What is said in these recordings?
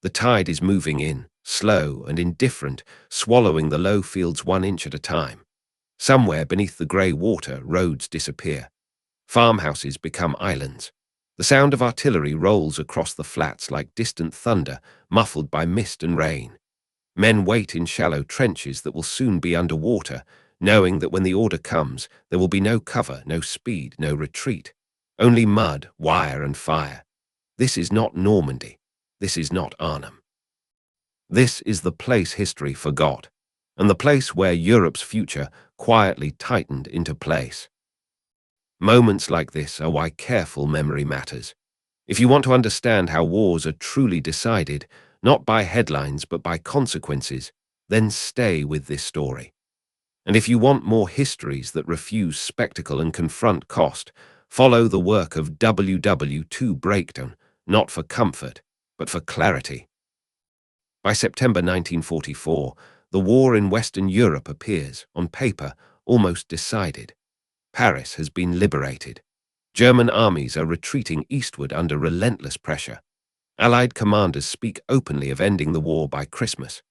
The tide is moving in, slow and indifferent, swallowing the low fields 1 inch at a time. Somewhere beneath the grey water, roads disappear. Farmhouses become islands. The sound of artillery rolls across the flats like distant thunder, muffled by mist and rain. Men wait in shallow trenches that will soon be underwater, knowing that when the order comes, there will be no cover, no speed, no retreat. Only mud, wire and fire. This is not Normandy. This is not Arnhem. This is the place history forgot, and the place where Europe's future quietly tightened into place. Moments like this are why careful memory matters. If you want to understand how wars are truly decided, not by headlines but by consequences, then stay with this story. And if you want more histories that refuse spectacle and confront cost, follow the work of WW2 Breakdown, not for comfort, but for clarity. By September 1944, the war in Western Europe appears, on paper, almost decided. Paris has been liberated. German armies are retreating eastward under relentless pressure. Allied commanders speak openly of ending the war by Christmas.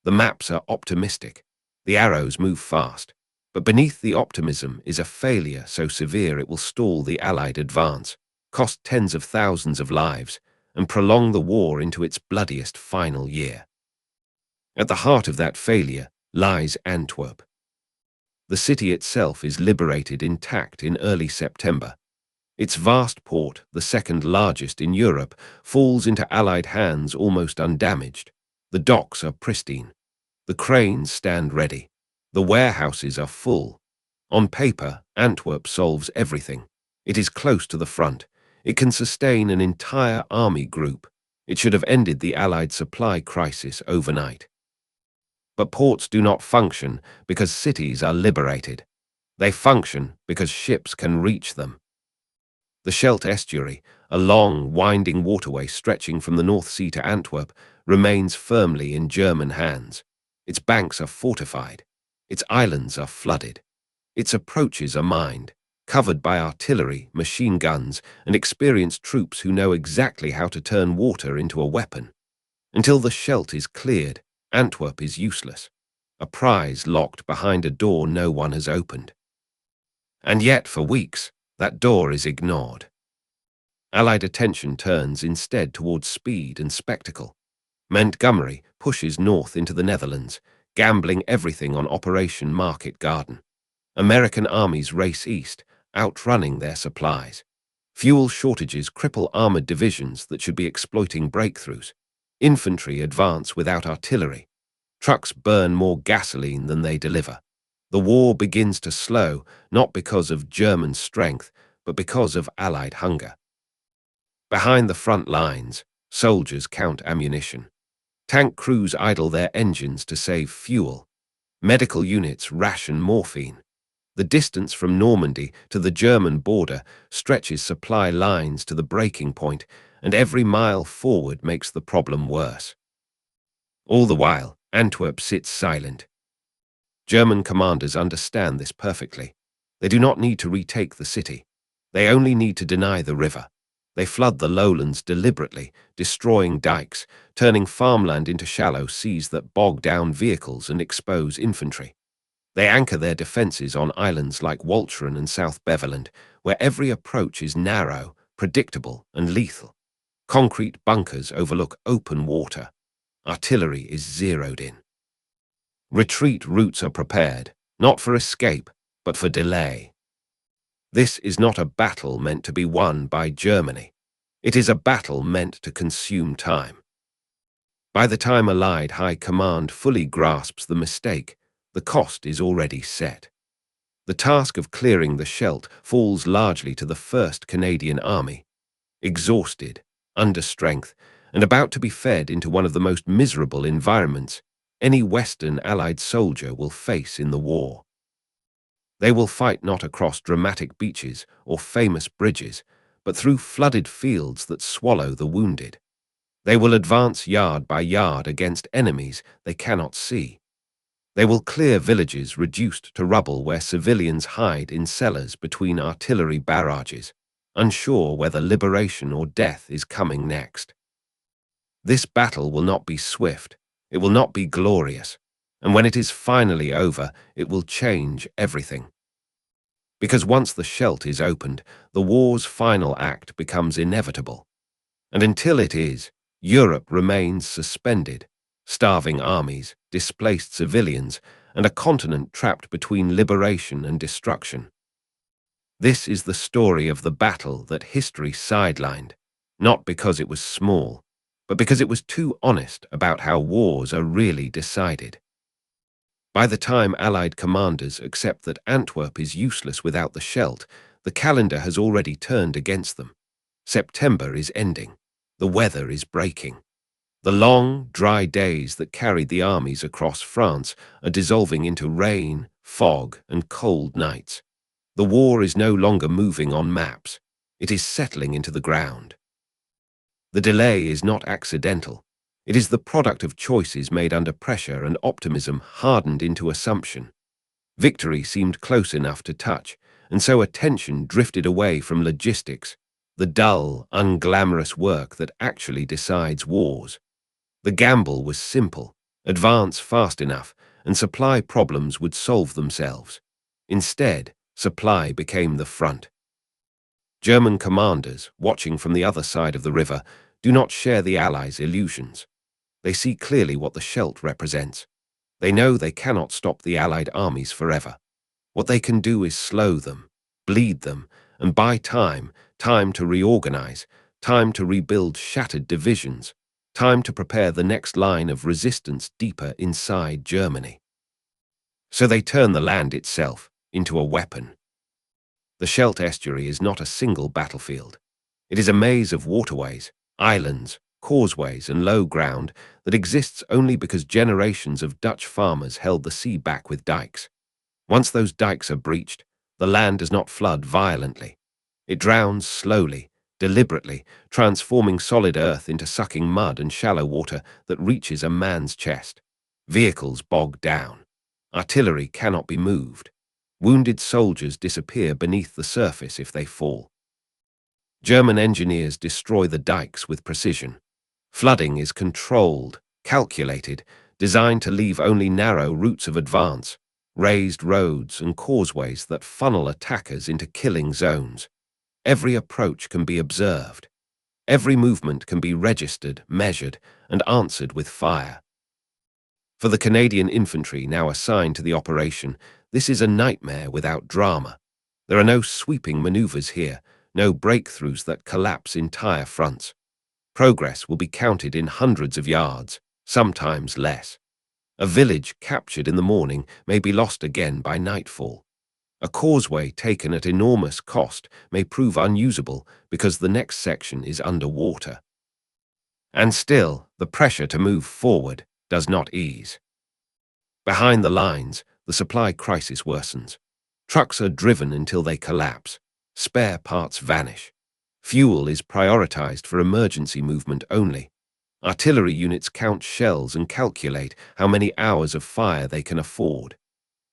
The maps are optimistic. The arrows move fast. But beneath the optimism is a failure so severe it will stall the Allied advance, cost tens of thousands of lives, and prolong the war into its bloodiest final year. At the heart of that failure lies Antwerp. The city itself is liberated intact in early September. Its vast port, the second largest in Europe, falls into Allied hands almost undamaged. The docks are pristine. The cranes stand ready. The warehouses are full. On paper, Antwerp solves everything. It is close to the front. It can sustain an entire army group. It should have ended the Allied supply crisis overnight. But ports do not function because cities are liberated. They function because ships can reach them. The Scheldt estuary, a long, winding waterway stretching from the North Sea to Antwerp, remains firmly in German hands. Its banks are fortified. Its islands are flooded. Its approaches are mined, covered by artillery, machine guns, and experienced troops who know exactly how to turn water into a weapon. Until the Scheldt is cleared, Antwerp is useless, a prize locked behind a door no one has opened. And yet, for weeks, that door is ignored. Allied attention turns instead towards speed and spectacle. Montgomery pushes north into the Netherlands, gambling everything on Operation Market Garden. American armies race east, outrunning their supplies. Fuel shortages cripple armored divisions that should be exploiting breakthroughs. Infantry advance without artillery. Trucks burn more gasoline than they deliver. The war begins to slow, not because of German strength, but because of Allied hunger. Behind the front lines, soldiers count ammunition. Tank crews idle their engines to save fuel. Medical units ration morphine. The distance from Normandy to the German border stretches supply lines to the breaking point, and every mile forward makes the problem worse. All the while, Antwerp sits silent. German commanders understand this perfectly. They do not need to retake the city. They only need to deny the river. They flood the lowlands deliberately, destroying dikes, turning farmland into shallow seas that bog down vehicles and expose infantry. They anchor their defenses on islands like Walcheren and South Beveland, where every approach is narrow, predictable, and lethal. Concrete bunkers overlook open water. Artillery is zeroed in. Retreat routes are prepared, not for escape, but for delay. This is not a battle meant to be won by Germany. It is a battle meant to consume time. By the time Allied High Command fully grasps the mistake, the cost is already set. The task of clearing the Scheldt falls largely to the 1st Canadian Army. Exhausted, under strength, and about to be fed into one of the most miserable environments any Western Allied soldier will face in the war. They will fight not across dramatic beaches or famous bridges, but through flooded fields that swallow the wounded. They will advance yard by yard against enemies they cannot see. They will clear villages reduced to rubble where civilians hide in cellars between artillery barrages, unsure whether liberation or death is coming next. This battle will not be swift, it will not be glorious, and when it is finally over, it will change everything. Because once the Scheldt is opened, the war's final act becomes inevitable. And until it is, Europe remains suspended, starving armies, displaced civilians, and a continent trapped between liberation and destruction. This is the story of the battle that history sidelined, not because it was small, but because it was too honest about how wars are really decided. By the time Allied commanders accept that Antwerp is useless without the Scheldt, the calendar has already turned against them. September is ending. The weather is breaking. The long, dry days that carried the armies across France are dissolving into rain, fog, and cold nights. The war is no longer moving on maps. It is settling into the ground. The delay is not accidental. It is the product of choices made under pressure and optimism hardened into assumption. Victory seemed close enough to touch, and so attention drifted away from logistics, the dull, unglamorous work that actually decides wars. The gamble was simple: advance fast enough, and supply problems would solve themselves. Instead, supply became the front. German commanders, watching from the other side of the river, do not share the Allies' illusions. They see clearly what the Scheldt represents. They know they cannot stop the Allied armies forever. What they can do is slow them, bleed them, and buy time to reorganize, time to rebuild shattered divisions, time to prepare the next line of resistance deeper inside Germany. So they turn the land itself into a weapon. The Scheldt estuary is not a single battlefield. It is a maze of waterways, islands, causeways, and low ground that exists only because generations of Dutch farmers held the sea back with dikes. Once those dikes are breached, the land does not flood violently. It drowns slowly, deliberately, transforming solid earth into sucking mud and shallow water that reaches a man's chest. Vehicles bog down. Artillery cannot be moved. Wounded soldiers disappear beneath the surface if they fall. German engineers destroy the dikes with precision. Flooding is controlled, calculated, designed to leave only narrow routes of advance, raised roads and causeways that funnel attackers into killing zones. Every approach can be observed. Every movement can be registered, measured, and answered with fire. For the Canadian infantry now assigned to the operation, this is a nightmare without drama. There are no sweeping maneuvers here, no breakthroughs that collapse entire fronts. Progress will be counted in hundreds of yards, sometimes less. A village captured in the morning may be lost again by nightfall. A causeway taken at enormous cost may prove unusable because the next section is underwater. And still, the pressure to move forward does not ease. Behind the lines, the supply crisis worsens. Trucks are driven until they collapse. Spare parts vanish. Fuel is prioritized for emergency movement only. Artillery units count shells and calculate how many hours of fire they can afford.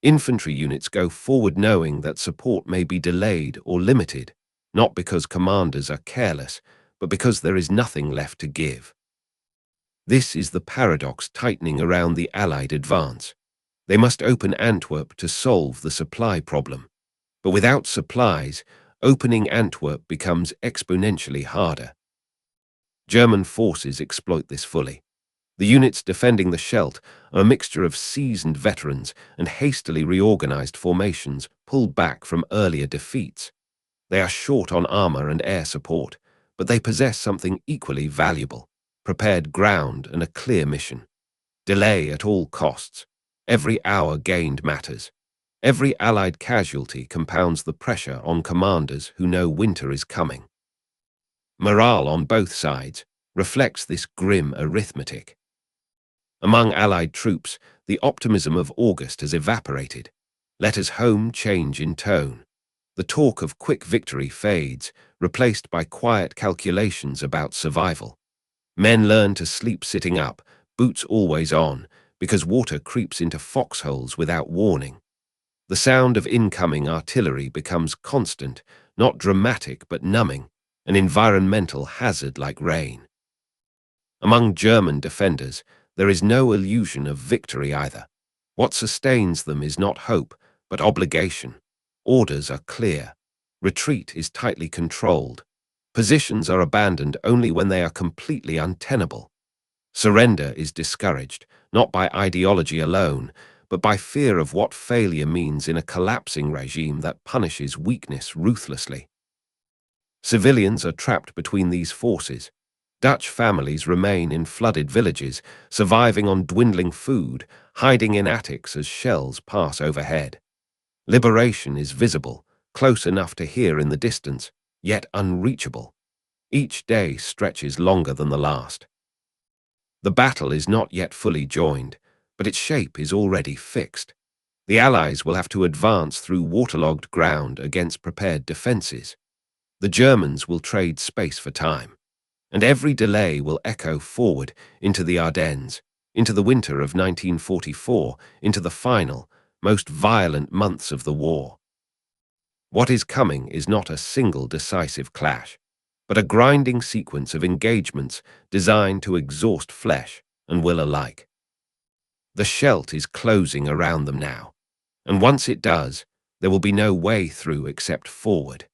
Infantry units go forward knowing that support may be delayed or limited, not because commanders are careless, but because there is nothing left to give. This is the paradox tightening around the Allied advance. They must open Antwerp to solve the supply problem. But without supplies, opening Antwerp becomes exponentially harder. German forces exploit this fully. The units defending the Scheldt are a mixture of seasoned veterans and hastily reorganized formations pulled back from earlier defeats. They are short on armor and air support, but they possess something equally valuable: prepared ground and a clear mission. Delay at all costs. Every hour gained matters. Every Allied casualty compounds the pressure on commanders who know winter is coming. Morale on both sides reflects this grim arithmetic. Among Allied troops, the optimism of August has evaporated. Letters home change in tone. The talk of quick victory fades, replaced by quiet calculations about survival. Men learn to sleep sitting up, boots always on, because water creeps into foxholes without warning. The sound of incoming artillery becomes constant, not dramatic but numbing, an environmental hazard like rain. Among German defenders, there is no illusion of victory either. What sustains them is not hope, but obligation. Orders are clear. Retreat is tightly controlled. Positions are abandoned only when they are completely untenable. Surrender is discouraged, not by ideology alone, but by fear of what failure means in a collapsing regime that punishes weakness ruthlessly. Civilians are trapped between these forces. Dutch families remain in flooded villages, surviving on dwindling food, hiding in attics as shells pass overhead. Liberation is visible, close enough to hear in the distance, yet unreachable. Each day stretches longer than the last. The battle is not yet fully joined, but its shape is already fixed. The Allies will have to advance through waterlogged ground against prepared defences. The Germans will trade space for time, and every delay will echo forward into the Ardennes, into the winter of 1944, into the final, most violent months of the war. What is coming is not a single decisive clash, but a grinding sequence of engagements designed to exhaust flesh and will alike. The Scheldt is closing around them now, and once it does, there will be no way through except forward.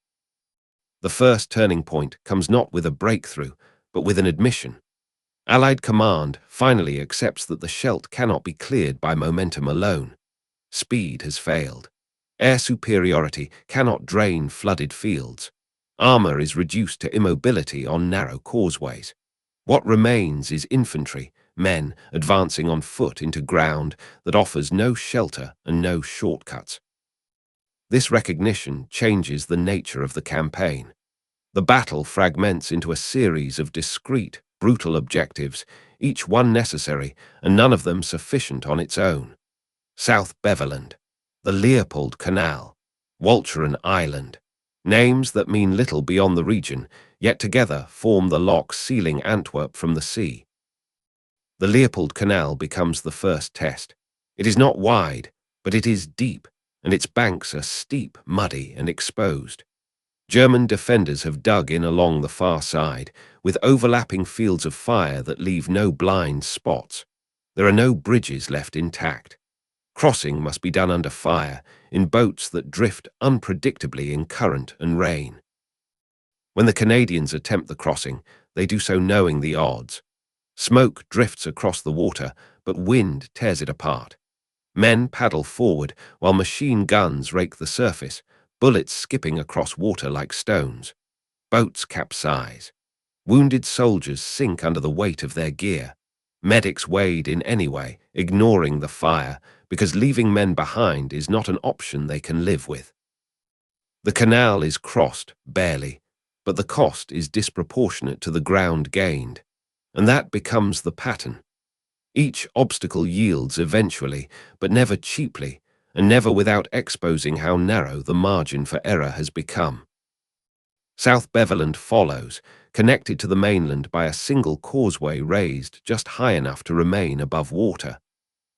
The first turning point comes not with a breakthrough, but with an admission. Allied command finally accepts that the Scheldt cannot be cleared by momentum alone. Speed has failed. Air superiority cannot drain flooded fields. Armor is reduced to immobility on narrow causeways. What remains is infantry, men advancing on foot into ground that offers no shelter and no shortcuts. This recognition changes the nature of the campaign. The battle fragments into a series of discrete, brutal objectives, each one necessary and none of them sufficient on its own. South Beveland, the Leopold Canal, Walcheren Island, names that mean little beyond the region, yet together form the lock sealing Antwerp from the sea. The Leopold Canal becomes the first test. It is not wide, but it is deep, and its banks are steep, muddy, and exposed. German defenders have dug in along the far side, with overlapping fields of fire that leave no blind spots. There are no bridges left intact. Crossing must be done under fire, in boats that drift unpredictably in current and rain. When the Canadians attempt the crossing, they do so knowing the odds. Smoke drifts across the water, but wind tears it apart. Men paddle forward while machine guns rake the surface, bullets skipping across water like stones. Boats capsize. Wounded soldiers sink under the weight of their gear. Medics wade in anyway, ignoring the fire, because leaving men behind is not an option they can live with. The canal is crossed, barely, but the cost is disproportionate to the ground gained, and that becomes the pattern. Each obstacle yields eventually, but never cheaply, and never without exposing how narrow the margin for error has become. South Beveland follows, connected to the mainland by a single causeway raised just high enough to remain above water.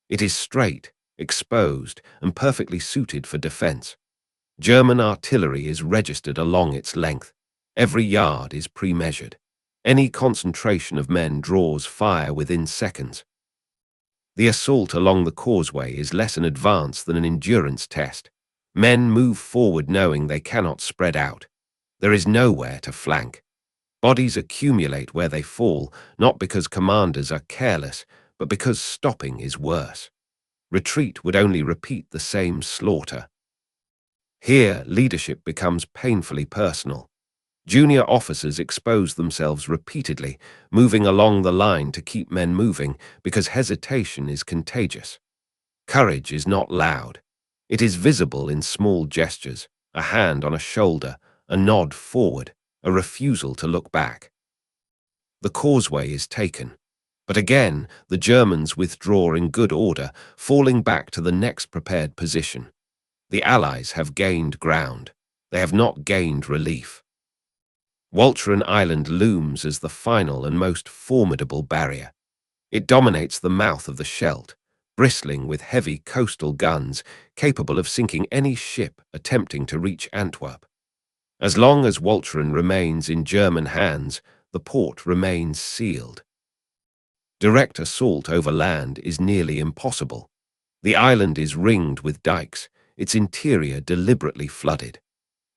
It is straight, exposed, and perfectly suited for defense. German artillery is registered along its length. Every yard is pre-measured. Any concentration of men draws fire within seconds. The assault along the causeway is less an advance than an endurance test. Men move forward knowing they cannot spread out. There is nowhere to flank. Bodies accumulate where they fall, not because commanders are careless, but because stopping is worse. Retreat would only repeat the same slaughter. Here, leadership becomes painfully personal. Junior officers expose themselves repeatedly, moving along the line to keep men moving because hesitation is contagious. Courage is not loud. It is visible in small gestures, a hand on a shoulder, a nod forward, a refusal to look back. The causeway is taken, but again the Germans withdraw in good order, falling back to the next prepared position. The Allies have gained ground. They have not gained relief. Walcheren Island looms as the final and most formidable barrier. It dominates the mouth of the Scheldt, bristling with heavy coastal guns capable of sinking any ship attempting to reach Antwerp. As long as Walcheren remains in German hands, the port remains sealed. Direct assault over land is nearly impossible. The island is ringed with dikes, its interior deliberately flooded.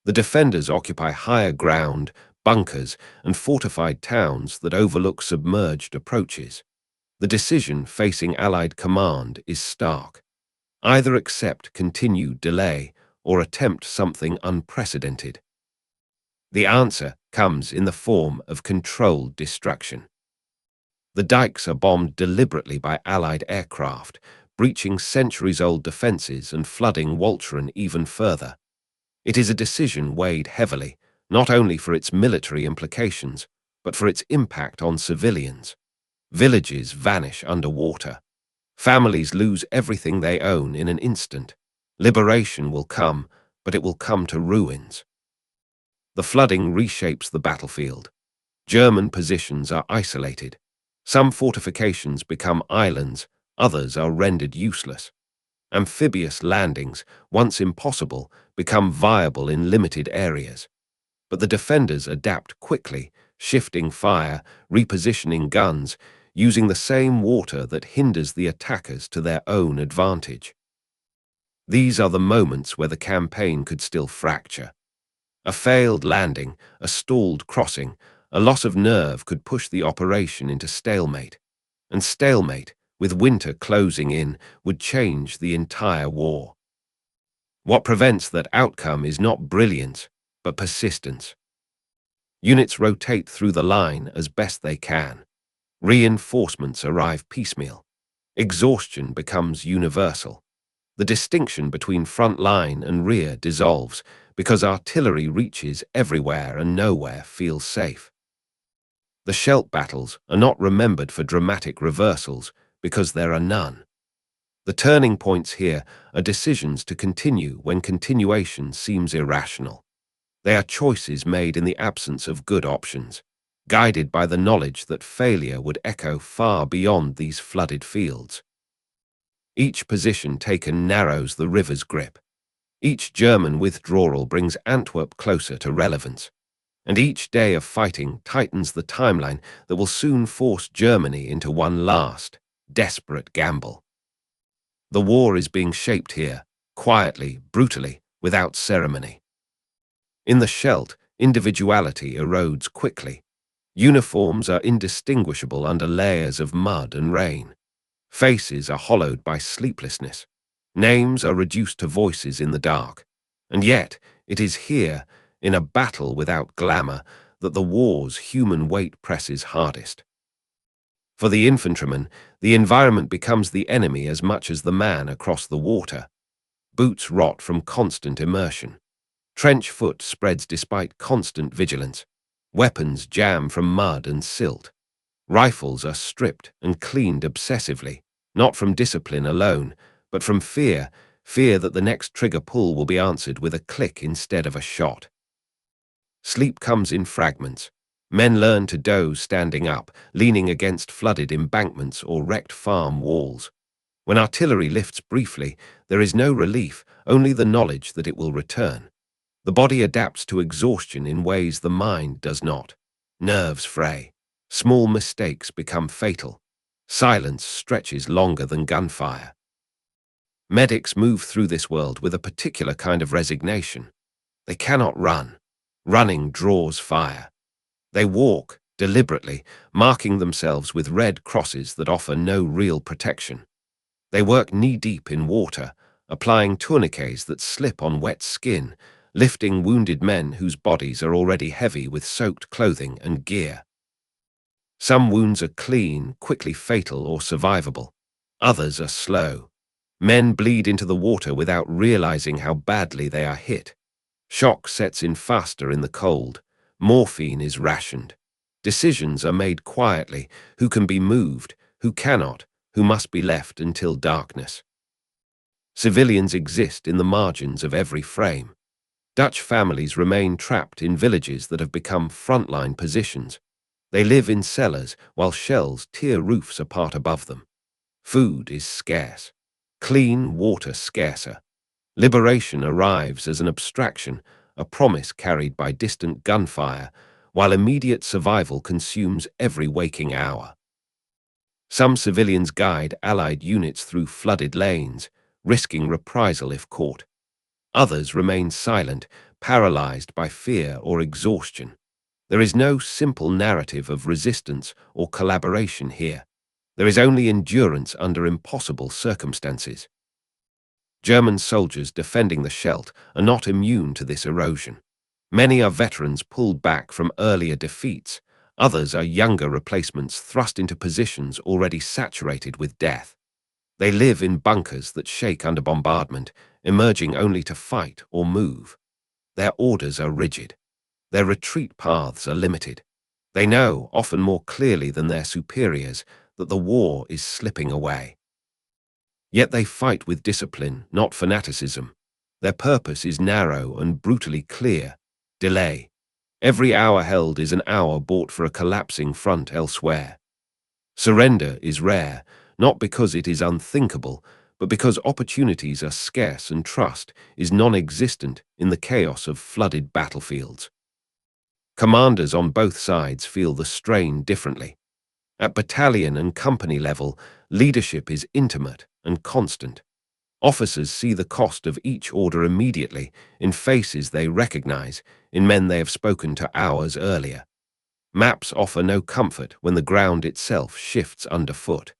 The defenders occupy higher ground, bunkers, and fortified towns that overlook submerged approaches. The decision facing Allied command is stark. Either accept continued delay or attempt something unprecedented. The answer comes in the form of controlled destruction. The dikes are bombed deliberately by Allied aircraft, breaching centuries-old defenses and flooding Walcheren even further. It is a decision weighed heavily, not only for its military implications, but for its impact on civilians. Villages vanish underwater. Families lose everything they own in an instant. Liberation will come, but it will come to ruins. The flooding reshapes the battlefield. German positions are isolated. Some fortifications become islands, others are rendered useless. Amphibious landings, once impossible, become viable in limited areas. But the defenders adapt quickly, shifting fire, repositioning guns, using the same water that hinders the attackers to their own advantage. These are the moments where the campaign could still fracture. A failed landing, a stalled crossing, a loss of nerve could push the operation into stalemate. And stalemate, with winter closing in, would change the entire war. What prevents that outcome is not brilliance, but persistence. Units rotate through the line as best they can. Reinforcements arrive piecemeal. Exhaustion becomes universal. The distinction between front line and rear dissolves because artillery reaches everywhere and nowhere feels safe. The Scheldt battles are not remembered for dramatic reversals because there are none. The turning points here are decisions to continue when continuation seems irrational. They are choices made in the absence of good options, guided by the knowledge that failure would echo far beyond these flooded fields. Each position taken narrows the river's grip. Each German withdrawal brings Antwerp closer to relevance. And each day of fighting tightens the timeline that will soon force Germany into one last, desperate gamble. The war is being shaped here, quietly, brutally, without ceremony. In the Scheldt, individuality erodes quickly. Uniforms are indistinguishable under layers of mud and rain. Faces are hollowed by sleeplessness. Names are reduced to voices in the dark. And yet, it is here, in a battle without glamour, that the war's human weight presses hardest. For the infantryman, the environment becomes the enemy as much as the man across the water. Boots rot from constant immersion. Trench foot spreads despite constant vigilance. Weapons jam from mud and silt. Rifles are stripped and cleaned obsessively, not from discipline alone, but from fear that the next trigger pull will be answered with a click instead of a shot. Sleep comes in fragments. Men learn to doze standing up, leaning against flooded embankments or wrecked farm walls. When artillery lifts briefly, there is no relief, only the knowledge that it will return. The body adapts to exhaustion in ways the mind does not. Nerves fray. Small mistakes become fatal. Silence stretches longer than gunfire. Medics move through this world with a particular kind of resignation. They cannot run. Running draws fire. They walk, deliberately, marking themselves with red crosses that offer no real protection. They work knee-deep in water, applying tourniquets that slip on wet skin, lifting wounded men whose bodies are already heavy with soaked clothing and gear. Some wounds are clean, quickly fatal or survivable. Others are slow. Men bleed into the water without realizing how badly they are hit. Shock sets in faster in the cold. Morphine is rationed. Decisions are made quietly, who can be moved, who cannot, who must be left until darkness. Civilians exist in the margins of every frame. Dutch families remain trapped in villages that have become frontline positions. They live in cellars while shells tear roofs apart above them. Food is scarce. Clean water scarcer. Liberation arrives as an abstraction, a promise carried by distant gunfire, while immediate survival consumes every waking hour. Some civilians guide Allied units through flooded lanes, risking reprisal if caught. Others remain silent, paralyzed by fear or exhaustion. There is no simple narrative of resistance or collaboration here. There is only endurance under impossible circumstances. German soldiers defending the Scheldt are not immune to this erosion. Many are veterans pulled back from earlier defeats. Others are younger replacements thrust into positions already saturated with death. They live in bunkers that shake under bombardment, emerging only to fight or move. Their orders are rigid. Their retreat paths are limited. They know, often more clearly than their superiors, that the war is slipping away. Yet they fight with discipline, not fanaticism. Their purpose is narrow and brutally clear: delay. Every hour held is an hour bought for a collapsing front elsewhere. Surrender is rare, not because it is unthinkable, but because opportunities are scarce and trust is non-existent in the chaos of flooded battlefields. Commanders on both sides feel the strain differently. At battalion and company level, leadership is intimate and constant. Officers see the cost of each order immediately, in faces they recognize, in men they have spoken to hours earlier. Maps offer no comfort when the ground itself shifts underfoot.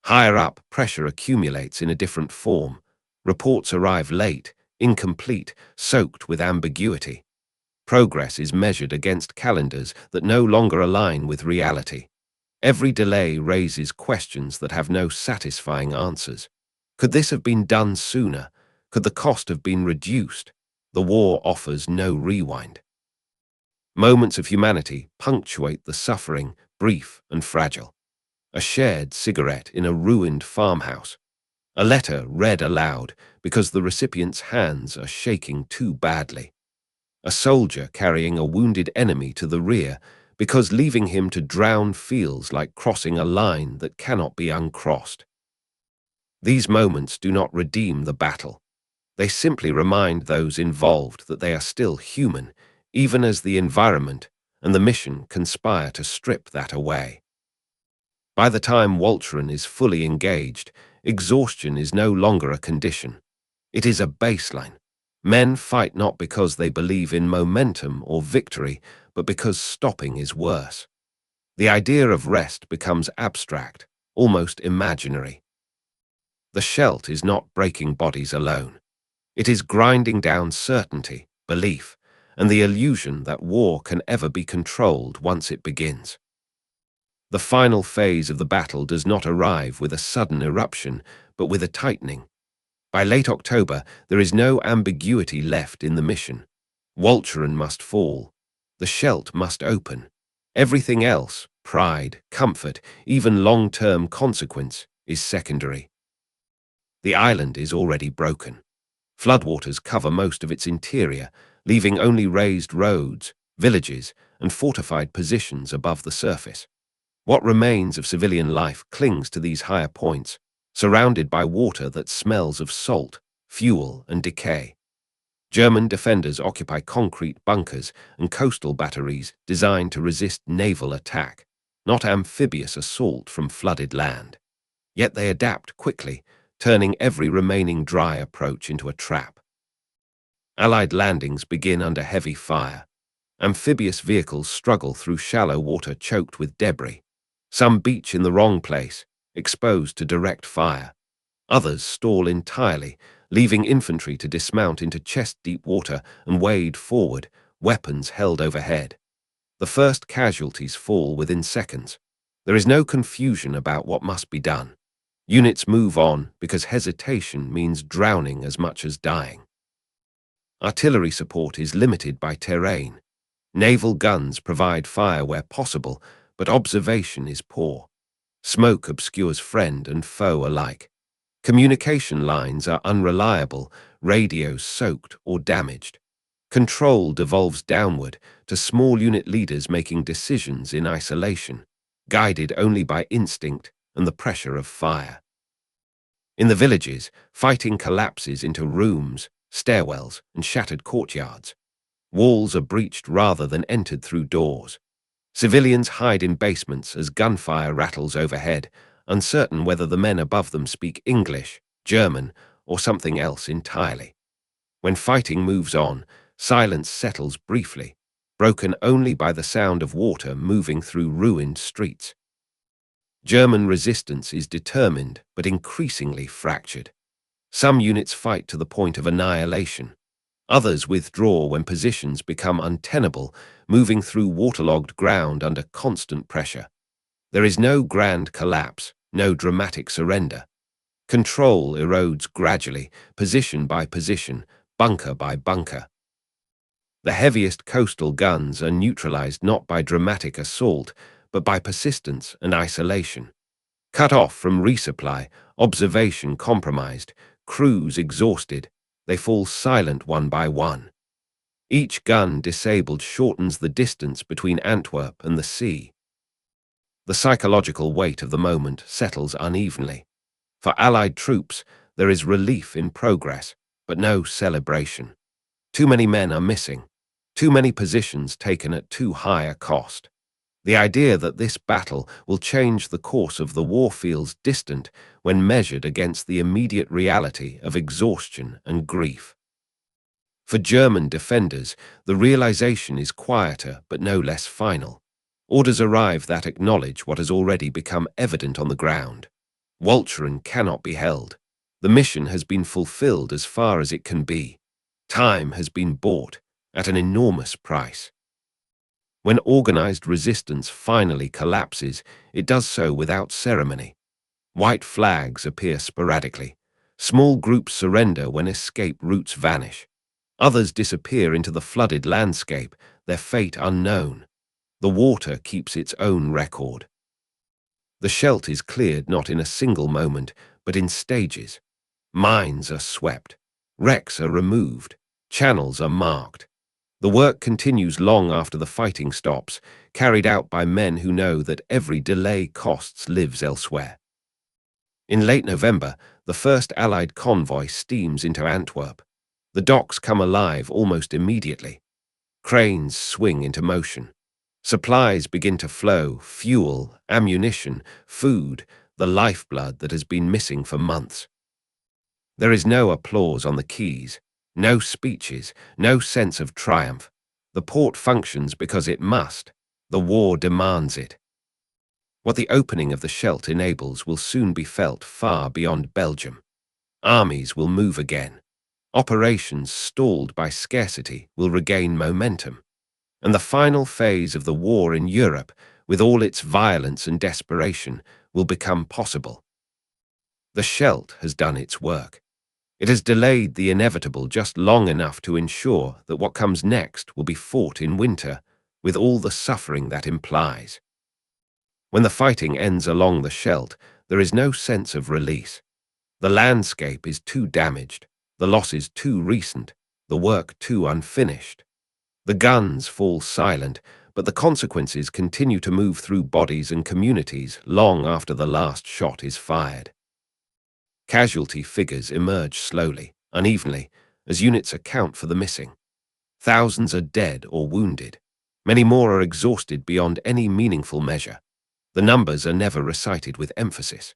Higher up, pressure accumulates in a different form. Reports arrive late, incomplete, soaked with ambiguity. Progress is measured against calendars that no longer align with reality. Every delay raises questions that have no satisfying answers. Could this have been done sooner? Could the cost have been reduced? The war offers no rewind. Moments of humanity punctuate the suffering, brief and fragile. A shared cigarette in a ruined farmhouse. A letter read aloud because the recipient's hands are shaking too badly. A soldier carrying a wounded enemy to the rear because leaving him to drown feels like crossing a line that cannot be uncrossed. These moments do not redeem the battle. They simply remind those involved that they are still human, even as the environment and the mission conspire to strip that away. By the time Walcheren is fully engaged, exhaustion is no longer a condition. It is a baseline. Men fight not because they believe in momentum or victory, but because stopping is worse. The idea of rest becomes abstract, almost imaginary. The Scheldt is not breaking bodies alone. It is grinding down certainty, belief, and the illusion that war can ever be controlled once it begins. The final phase of the battle does not arrive with a sudden eruption, but with a tightening. By late October, there is no ambiguity left in the mission. Walcheren must fall. The Scheldt must open. Everything else, pride, comfort, even long-term consequence, is secondary. The island is already broken. Floodwaters cover most of its interior, leaving only raised roads, villages, and fortified positions above the surface. What remains of civilian life clings to these higher points, surrounded by water that smells of salt, fuel, and decay. German defenders occupy concrete bunkers and coastal batteries designed to resist naval attack, not amphibious assault from flooded land. Yet they adapt quickly, turning every remaining dry approach into a trap. Allied landings begin under heavy fire. Amphibious vehicles struggle through shallow water choked with debris. Some beach in the wrong place, exposed to direct fire. Others stall entirely, leaving infantry to dismount into chest-deep water and wade forward, weapons held overhead. The first casualties fall within seconds. There is no confusion about what must be done. Units move on because hesitation means drowning as much as dying. Artillery support is limited by terrain. Naval guns provide fire where possible, but observation is poor. Smoke obscures friend and foe alike. Communication lines are unreliable, radios soaked or damaged. Control devolves downward to small unit leaders making decisions in isolation, guided only by instinct and the pressure of fire. In the villages, fighting collapses into rooms, stairwells, and shattered courtyards. Walls are breached rather than entered through doors. Civilians hide in basements as gunfire rattles overhead, uncertain whether the men above them speak English, German, or something else entirely. When fighting moves on, silence settles briefly, broken only by the sound of water moving through ruined streets. German resistance is determined but increasingly fractured. Some units fight to the point of annihilation. Others withdraw when positions become untenable, moving through waterlogged ground under constant pressure. There is no grand collapse, no dramatic surrender. Control erodes gradually, position by position, bunker by bunker. The heaviest coastal guns are neutralized not by dramatic assault, but by persistence and isolation. Cut off from resupply, observation compromised, crews exhausted, they fall silent one by one. Each gun disabled shortens the distance between Antwerp and the sea. The psychological weight of the moment settles unevenly. For Allied troops, there is relief in progress, but no celebration. Too many men are missing, too many positions taken at too high a cost. The idea that this battle will change the course of the war feels distant when measured against the immediate reality of exhaustion and grief. For German defenders, the realization is quieter but no less final. Orders arrive that acknowledge what has already become evident on the ground. Walcheren cannot be held. The mission has been fulfilled as far as it can be. Time has been bought at an enormous price. When organized resistance finally collapses, it does so without ceremony. White flags appear sporadically. Small groups surrender when escape routes vanish. Others disappear into the flooded landscape, their fate unknown. The water keeps its own record. The Scheldt is cleared not in a single moment, but in stages. Mines are swept. Wrecks are removed. Channels are marked. The work continues long after the fighting stops, carried out by men who know that every delay costs lives elsewhere. In late November, the first Allied convoy steams into Antwerp. The docks come alive almost immediately. Cranes swing into motion. Supplies begin to flow, fuel, ammunition, food, the lifeblood that has been missing for months. There is no applause on the quays, no speeches, no sense of triumph. The port functions because it must. The war demands it. What the opening of the Scheldt enables will soon be felt far beyond Belgium. Armies will move again. Operations stalled by scarcity will regain momentum. And the final phase of the war in Europe, with all its violence and desperation, will become possible. The Scheldt has done its work. It has delayed the inevitable just long enough to ensure that what comes next will be fought in winter, with all the suffering that implies. When the fighting ends along the Scheldt, there is no sense of release. The landscape is too damaged, the losses too recent, the work too unfinished. The guns fall silent, but the consequences continue to move through bodies and communities long after the last shot is fired. Casualty figures emerge slowly, unevenly, as units account for the missing. Thousands are dead or wounded. Many more are exhausted beyond any meaningful measure. The numbers are never recited with emphasis.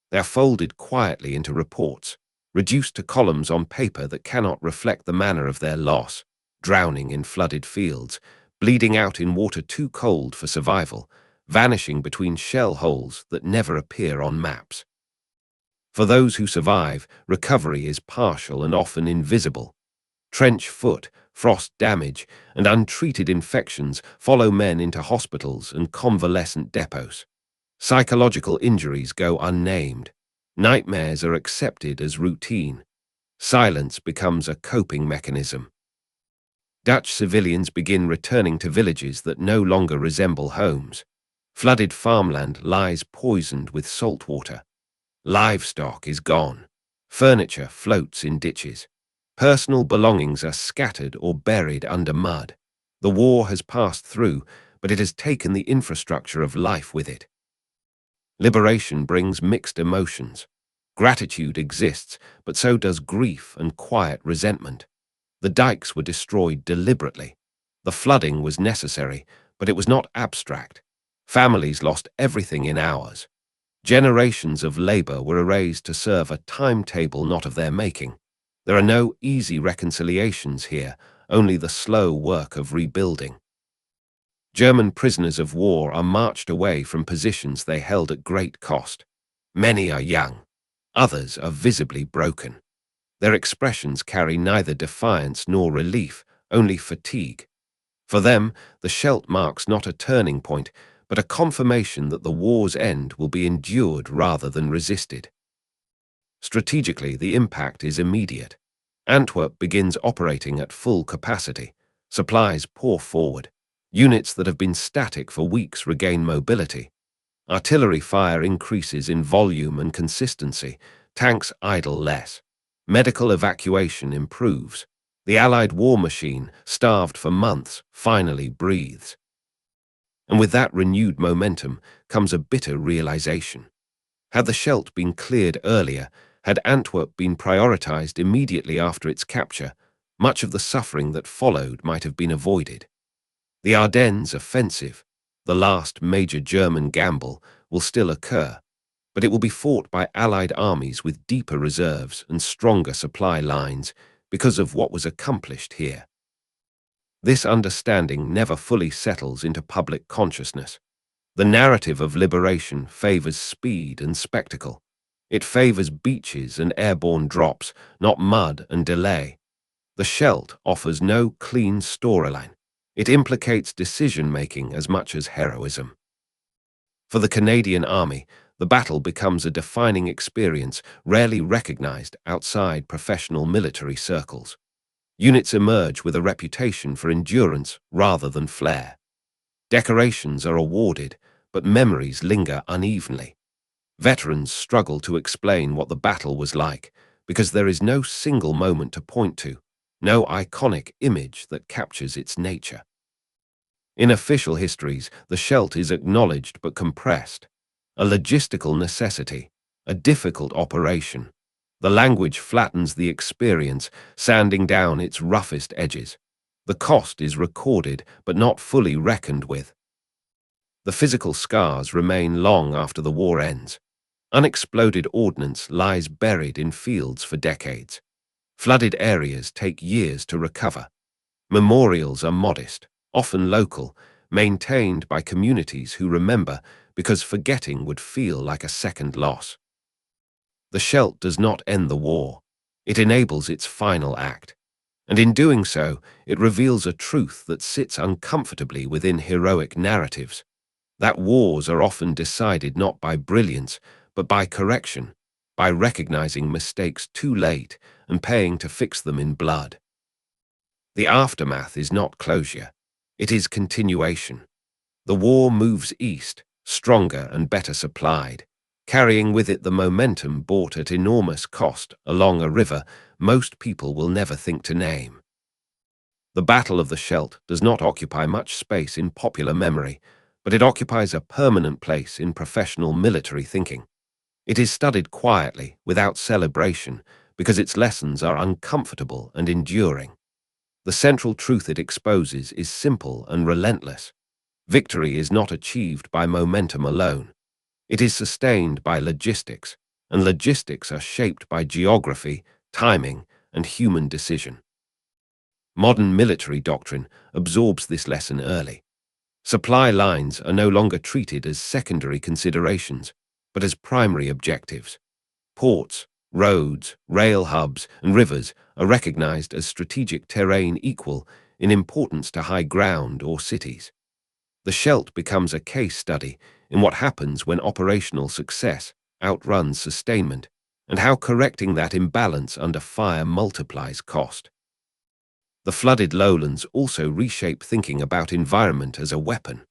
They are folded quietly into reports, reduced to columns on paper that cannot reflect the manner of their loss, drowning in flooded fields, bleeding out in water too cold for survival, vanishing between shell holes that never appear on maps. For those who survive, recovery is partial and often invisible. Trench foot, frost damage, and untreated infections follow men into hospitals and convalescent depots. Psychological injuries go unnamed. Nightmares are accepted as routine. Silence becomes a coping mechanism. Dutch civilians begin returning to villages that no longer resemble homes. Flooded farmland lies poisoned with salt water. Livestock is gone. Furniture floats in ditches. Personal belongings are scattered or buried under mud. The war has passed through, but it has taken the infrastructure of life with it. Liberation brings mixed emotions. Gratitude exists, but so does grief and quiet resentment. The dikes were destroyed deliberately. The flooding was necessary, But it was not abstract. Families lost everything in hours. Generations of labor were erased to serve a timetable not of their making. There are no easy reconciliations here, only the slow work of rebuilding. German prisoners of war are marched away from positions they held at great cost. Many are young. Others are visibly broken. Their expressions carry neither defiance nor relief, only fatigue. For them, the Scheldt marks not a turning point, but a confirmation that the war's end will be endured rather than resisted. Strategically, the impact is immediate. Antwerp begins operating at full capacity. Supplies pour forward. Units that have been static for weeks regain mobility. Artillery fire increases in volume and consistency. Tanks idle less. Medical evacuation improves. The Allied war machine, starved for months, finally breathes. And with that renewed momentum comes a bitter realization. Had the Scheldt been cleared earlier, had Antwerp been prioritized immediately after its capture, much of the suffering that followed might have been avoided. The Ardennes offensive, the last major German gamble, will still occur, but it will be fought by Allied armies with deeper reserves and stronger supply lines because of what was accomplished here. This understanding never fully settles into public consciousness. The narrative of liberation favors speed and spectacle. It favors beaches and airborne drops, not mud and delay. The Scheldt offers no clean storyline. It implicates decision-making as much as heroism. For the Canadian Army, the battle becomes a defining experience rarely recognized outside professional military circles. Units emerge with a reputation for endurance rather than flair. Decorations are awarded, but memories linger unevenly. Veterans struggle to explain what the battle was like because there is no single moment to point to, no iconic image that captures its nature. In official histories, the Scheldt is acknowledged but compressed. A logistical necessity, a difficult operation. The language flattens the experience, sanding down its roughest edges. The cost is recorded but not fully reckoned with. The physical scars remain long after the war ends. Unexploded ordnance lies buried in fields for decades. Flooded areas take years to recover. Memorials are modest, often local, maintained by communities who remember because forgetting would feel like a second loss. The Scheldt does not end the war. It enables its final act. And in doing so, it reveals a truth that sits uncomfortably within heroic narratives. That wars are often decided not by brilliance, but by correction, by recognizing mistakes too late and paying to fix them in blood. The aftermath is not closure. It is continuation. The war moves east, stronger and better supplied, carrying with it the momentum bought at enormous cost along a river most people will never think to name. The Battle of the Scheldt does not occupy much space in popular memory, but it occupies a permanent place in professional military thinking. It is studied quietly, without celebration, because its lessons are uncomfortable and enduring. The central truth it exposes is simple and relentless. Victory is not achieved by momentum alone. It is sustained by logistics, and logistics are shaped by geography, timing, and human decision. Modern military doctrine absorbs this lesson early. Supply lines are no longer treated as secondary considerations, but as primary objectives. Ports, roads, rail hubs, and rivers are recognized as strategic terrain equal in importance to high ground or cities. The Scheldt becomes a case study in what happens when operational success outruns sustainment, and how correcting that imbalance under fire multiplies cost. The flooded lowlands also reshape thinking about environment as a weapon.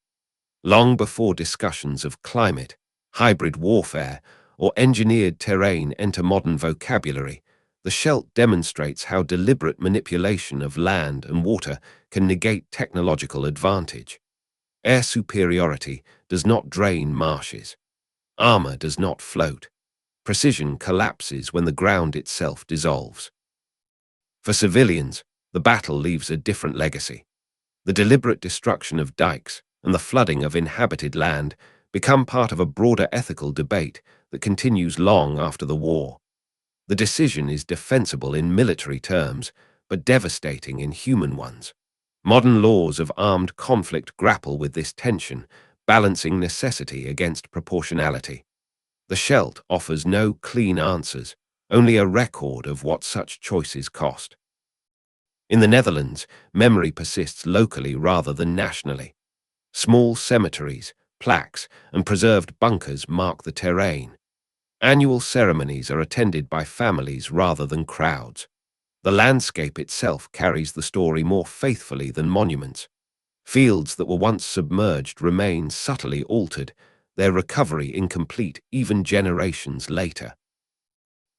Long before discussions of climate, hybrid warfare, or engineered terrain enter modern vocabulary, the Scheldt demonstrates how deliberate manipulation of land and water can negate technological advantage. Air superiority does not drain marshes. Armor does not float. Precision collapses when the ground itself dissolves. For civilians, the battle leaves a different legacy. The deliberate destruction of dikes, and the flooding of inhabited land become part of a broader ethical debate that continues long after the war. The decision is defensible in military terms, but devastating in human ones. Modern laws of armed conflict grapple with this tension, balancing necessity against proportionality. The Scheldt offers no clean answers, only a record of what such choices cost. In the Netherlands, memory persists locally rather than nationally. Small cemeteries, plaques, and preserved bunkers mark the terrain. Annual ceremonies are attended by families rather than crowds. The landscape itself carries the story more faithfully than monuments. Fields that were once submerged remain subtly altered, their recovery incomplete even generations later.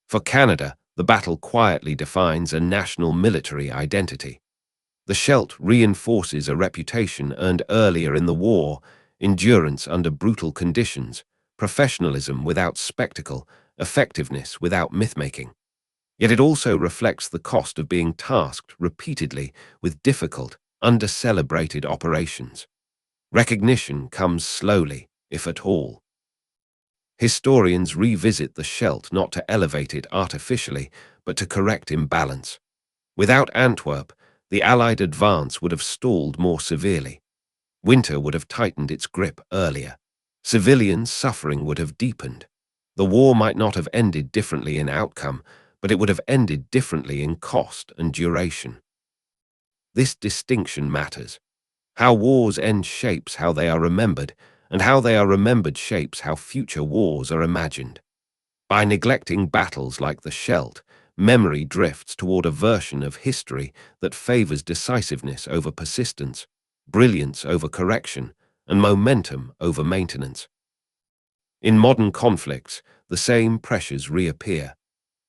For Canada, the battle quietly defines a national military identity. The Scheldt reinforces a reputation earned earlier in the war: endurance under brutal conditions, professionalism without spectacle, effectiveness without myth-making. Yet it also reflects the cost of being tasked repeatedly with difficult, under-celebrated operations. Recognition comes slowly, if at all. Historians revisit the Scheldt not to elevate it artificially, but to correct imbalance. Without Antwerp, the Allied advance would have stalled more severely. Winter would have tightened its grip earlier. Civilian suffering would have deepened. The war might not have ended differently in outcome, but it would have ended differently in cost and duration. This distinction matters. How wars end shapes how they are remembered, and how they are remembered shapes how future wars are imagined. By neglecting battles like the Scheldt, memory drifts toward a version of history that favors decisiveness over persistence, brilliance over correction, and momentum over maintenance. In modern conflicts, the same pressures reappear.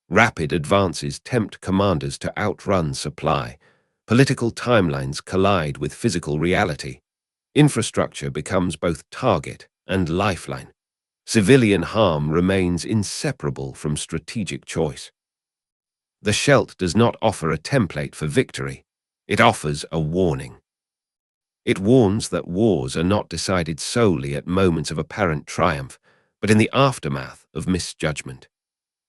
Rapid advances tempt commanders to outrun supply. Political timelines collide with physical reality. Infrastructure becomes both target and lifeline. Civilian harm remains inseparable from strategic choice. The Scheldt does not offer a template for victory. It offers a warning. It warns that wars are not decided solely at moments of apparent triumph, but in the aftermath of misjudgment.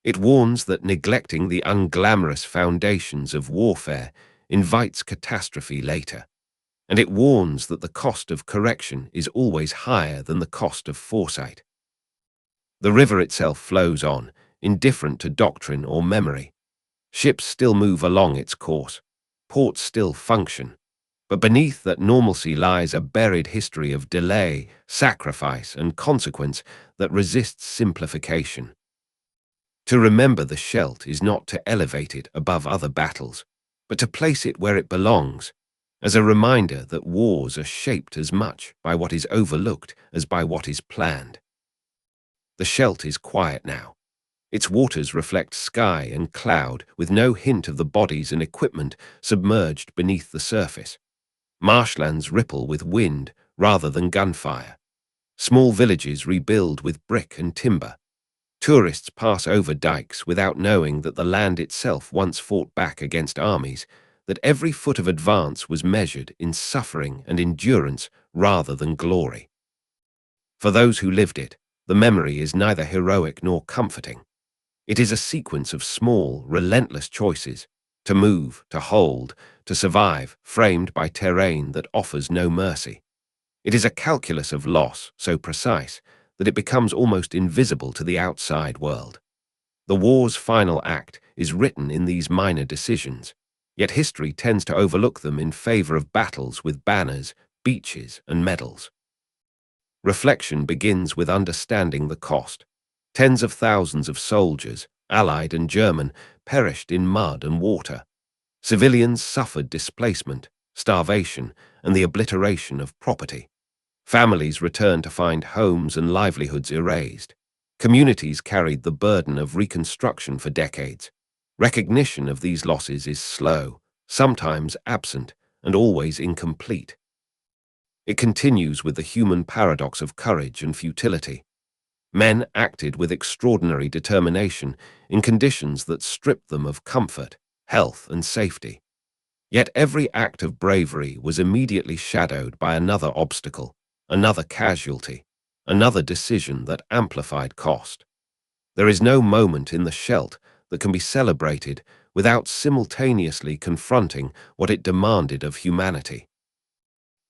It warns that neglecting the unglamorous foundations of warfare invites catastrophe later. And it warns that the cost of correction is always higher than the cost of foresight. The river itself flows on, indifferent to doctrine or memory. Ships still move along its course. Ports still function. But beneath that normalcy lies a buried history of delay, sacrifice, and consequence that resists simplification. To remember the Scheldt is not to elevate it above other battles, but to place it where it belongs, as a reminder that wars are shaped as much by what is overlooked as by what is planned. The Scheldt is quiet now. Its waters reflect sky and cloud, with no hint of the bodies and equipment submerged beneath the surface. Marshlands ripple with wind rather than gunfire. Small villages rebuild with brick and timber. Tourists pass over dikes without knowing that the land itself once fought back against armies, that every foot of advance was measured in suffering and endurance rather than glory. For those who lived it, the memory is neither heroic nor comforting. It is a sequence of small, relentless choices: to move, to hold, to survive, framed by terrain that offers no mercy. It is a calculus of loss so precise that it becomes almost invisible to the outside world. The war's final act is written in these minor decisions, yet history tends to overlook them in favor of battles with banners, beaches, and medals. Reflection begins with understanding the cost. Tens of thousands of soldiers, Allied and German, perished in mud and water. Civilians suffered displacement, starvation, and the obliteration of property. Families returned to find homes and livelihoods erased. Communities carried the burden of reconstruction for decades. Recognition of these losses is slow, sometimes absent, and always incomplete. It continues with the human paradox of courage and futility. Men acted with extraordinary determination in conditions that stripped them of comfort, health, and safety. Yet every act of bravery was immediately shadowed by another obstacle: another casualty, another decision that amplified cost. There is no moment in the Scheldt that can be celebrated without simultaneously confronting what it demanded of humanity.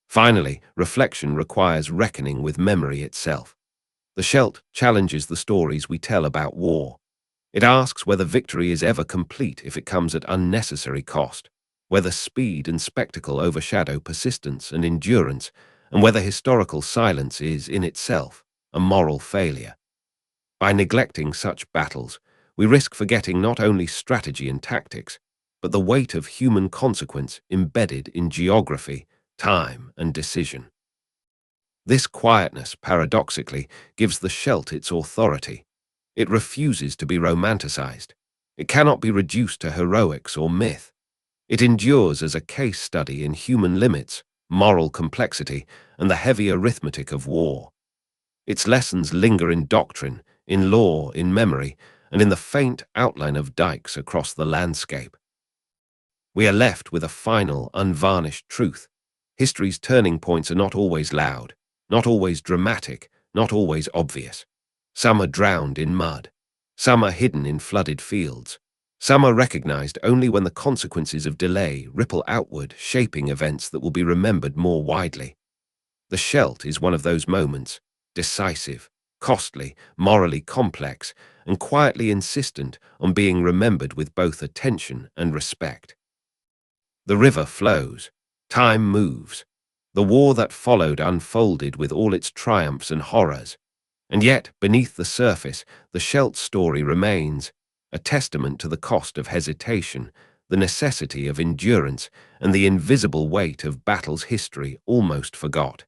Finally, reflection requires reckoning with memory itself. The Scheldt challenges the stories we tell about war. It asks whether victory is ever complete if it comes at unnecessary cost, whether speed and spectacle overshadow persistence and endurance, and whether historical silence is, in itself, a moral failure. By neglecting such battles, we risk forgetting not only strategy and tactics, but the weight of human consequence embedded in geography, time, and decision. This quietness, paradoxically, gives the Scheldt its authority. It refuses to be romanticized. It cannot be reduced to heroics or myth. It endures as a case study in human limits, moral complexity, and the heavy arithmetic of war. Its lessons linger in doctrine, in law, in memory, and in the faint outline of dikes across the landscape. We are left with a final, unvarnished truth. History's turning points are not always loud, not always dramatic, not always obvious. Some are drowned in mud. Some are hidden in flooded fields. Some are recognized only when the consequences of delay ripple outward, shaping events that will be remembered more widely. The Scheldt is one of those moments, decisive, costly, morally complex, and quietly insistent on being remembered with both attention and respect. The river flows. Time moves. The war that followed unfolded with all its triumphs and horrors. And yet, beneath the surface, the Scheldt story remains, a testament to the cost of hesitation, the necessity of endurance, and the invisible weight of battles history almost forgot.